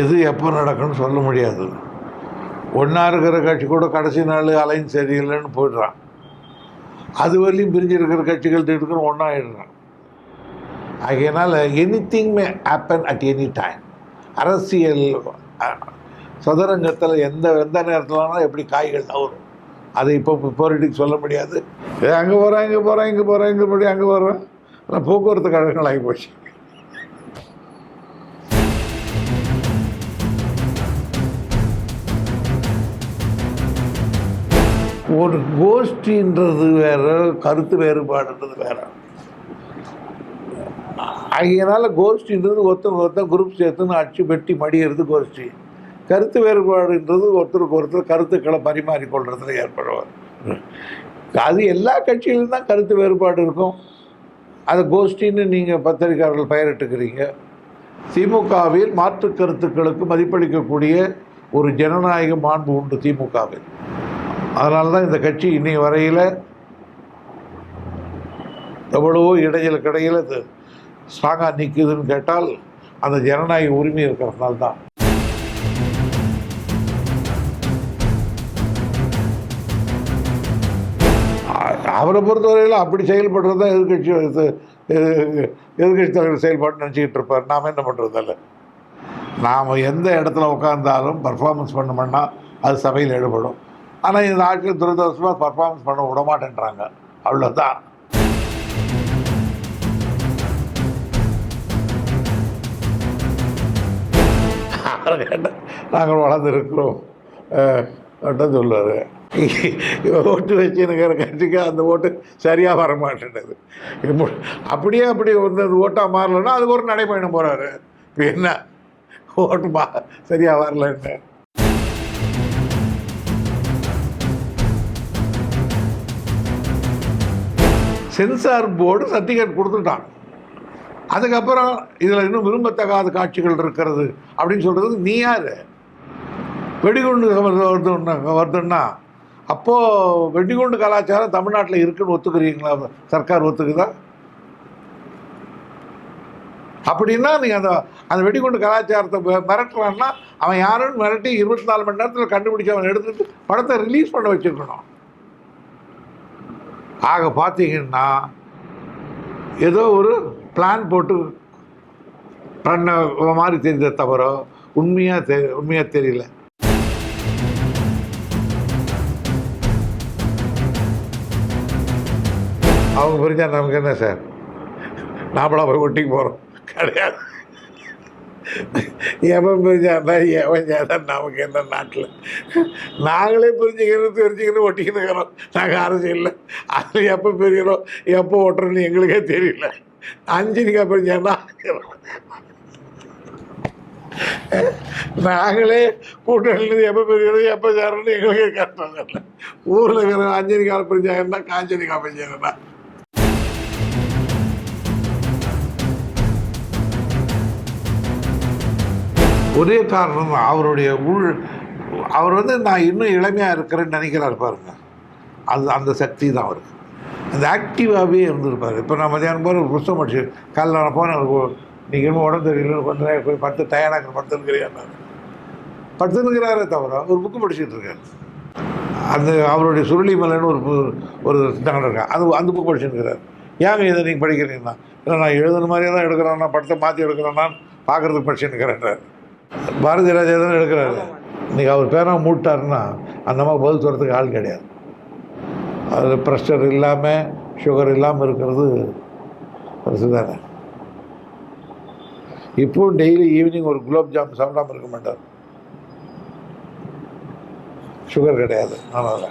எது எப்போ நடக்குன்னு சொல்ல முடியாது. ஒன்றா இருக்கிற கட்சி கூட கடைசி நாள் அலைன் சரியில்லைன்னு போயிடுறான். அது வரையும் பிரிஞ்சு இருக்கிற கட்சிகள் திட்டுக்குன்னு ஒன்றா ஆயிடுறான். ஆகையினால் anything may happen at any time. அரசியல் சதுரங்கத்தில் எந்த நேரத்தில்னா எப்படி காய்கள் நவரும், அதை இப்போ பொலிட்டிக்ஸ் சொல்ல முடியாது. அங்கே போகிறேன் இங்கே போகிறேன் இங்கே போகிறேன் இங்கே போய் அங்கே போகிறேன். ஆனால் போக்குவரத்து கழகங்கள் ஆகி போச்சு. ஒரு கோஷ்டின்றது வேற, கருத்து வேறுபாடுன்றது வேற. அதனால கோஷ்டின்றது ஒருத்தர் குரூப் சேர்த்துன்னு அடிச்சு வெட்டி மடிகிறது கோஷ்டி. கருத்து வேறுபாடுன்றது ஒருத்தருக்கு ஒருத்தர் கருத்துக்களை பரிமாறிக்கொள்றதுல ஏற்படுவார். அது எல்லா கட்சியிலும் தான் கருத்து வேறுபாடு இருக்கும். அது கோஷ்டின்னு நீங்கள் பத்திரிகையாளர்கள் பெயரிட்டுக்கிறீங்க. திமுகவில் மாற்று கருத்துக்களுக்கு மதிப்பளிக்கக்கூடிய ஒரு ஜனநாயக மாண்பு உண்டு திமுகவில். அதனால தான் இந்த கட்சி இன்னைய வரையில் எவ்வளவோ இடையில் கடையில் ஸ்ட்ராங்காக நிற்குதுன்னு கேட்டால் அந்த ஜனநாயக உரிமை இருக்கிறதுனால தான். அவரை பொறுத்தவரையில் அப்படி செயல்படுறது தான் எதிர்கட்சி தலைவர் செயல்பாடு நினச்சிக்கிட்டு இருப்பார். நாம் என்ன பண்ணுறதில்ல. நாம் எந்த இடத்துல உட்கார்ந்தாலும் பர்ஃபார்மன்ஸ் பண்ணோம்னா அது சபையில் ஈடுபடும். ஆனால் இந்த ஆட்கள் துரதிருஷ்டமாக பர்ஃபார்மன்ஸ் பண்ண விட மாட்டேன்றாங்க. அவ்வளோதான். நாங்கள் வளர்ந்துருக்கிறோம் சொல்லுவார். ஓட்டு வச்சுருக்கிற கட்சிக்கு அந்த ஓட்டு சரியாக வர மாட்டேன்றது. அப்படியே அந்த ஓட்டாக மாறலைன்னா அதுக்கு ஒரு நடைபயணம் போகிறாரு. இப்போ என்ன ஓட்டு சரியாக வரலன்னு. சென்சார் போர்டு சர்டிஃபிகேட் கொடுத்துட்டான். அதுக்கப்புறம் இதில் இன்னும் விரும்பத்தகாத காட்சிகள் இருக்கிறது அப்படின்னு சொல்கிறது நீ யார்? வெடிகுண்டு வருதுன்னா அப்போது வெடிகுண்டு கலாச்சாரம் தமிழ்நாட்டில் இருக்குன்னு ஒத்துக்கிறீங்களா? சர்க்கார் ஒத்துக்குதா? அப்படின்னா நீங்கள் அந்த வெடிகுண்டு கலாச்சாரத்தை மிரட்டலான்னா அவன் யாருன்னு மிரட்டி 24 மணி நேரத்தில் கண்டுபிடிச்சி அவன் எடுத்துகிட்டு படத்தை ரிலீஸ் பண்ண வச்சுருக்கணும். ஆக பார்த்தீங்கன்னா ஏதோ ஒரு பிளான் போட்டு பண்ண மாதிரி தெரிஞ்ச தவிர உண்மையாக தெரியல. அவங்க புரிஞ்சா நமக்கு என்ன சார்? நாமளா போய் ஒட்டிக்கு போகிறோம் கிடையாது. எவன் புரிஞ்சாருந்தா எவன் சேதான் நமக்கு என்ன? நாட்டில் நாங்களே தெரிஞ்சுக்கணும் ஒட்டிக்கிட்டு இருக்கிறோம். நாங்கள் அரசியலில் அதில் எப்போ பிரிக்கிறோம் எப்போ ஓட்டுறோன்னு எங்களுக்கே தெரியல. அஞ்சனிக்கா பிரிஞ்சாருந்தா நாங்களே கூட்டணிலேருந்து எப்போ பிரிக்கிறோம் எப்போ சேரணும்னு எங்களுக்கே கஷ்டம் இல்லை. ஊரில் இருக்கிற அஞ்சனிக்கால பிரிஞ்சாங்கன்னா காஞ்சனிக்கா பிரிஞ்சாங்கன்னா ஒரே காரணம் தான். அவருடைய அவர் நான் இன்னும் இளமையாக இருக்கிறேன்னு நினைக்கிறார் பாருங்க. அந்த சக்தி தான் அவருக்கு. அந்த ஆக்டிவாகவே இருந்திருப்பார். இப்போ நான் மதியானம் போகிற ஒரு புஸ்தகம் படிச்சு காலைல நான் போனேன். நீங்கள் இன்னும் உடம்பு தெரியல கொஞ்சம் போய் படுத்து டயர்டாக படுத்துருக்கிறியா படுத்துருக்கிறாரே தவிர ஒரு புக்கு படிச்சுட்டு இருக்காரு. அந்த அவருடைய சுருளி மலைன்னு ஒரு சித்தங்கள் இருக்கா. அந்த புக்கு படிச்சுருக்கிறார். ஏங்க இதை நீங்கள் படிக்கிறீங்கன்னா இல்லை நான் எழுதுன மாதிரியே தான் எடுக்கிறேன், நான் படத்தை மாற்றி எடுக்கிறேன்னா பார்க்குறதுக்கு படிச்சுருக்கிறேன்றார். பாரதி ராஜா தானே எடுக்கிறாரு. இன்றைக்கி அவர் பேராக மூட்டாருன்னா அந்த மாதிரி பதில் சொல்கிறதுக்கு ஆள் கிடையாது. அது ப்ரெஷர் இல்லாமல் சுகர் இல்லாமல் இருக்கிறது பெருசு தானே. இப்போது டெய்லி ஈவினிங் ஒரு குலோப் ஜாம் சாப்பிடாமல் இருக்க மாட்டார். சுகர் கிடையாது. அதனால்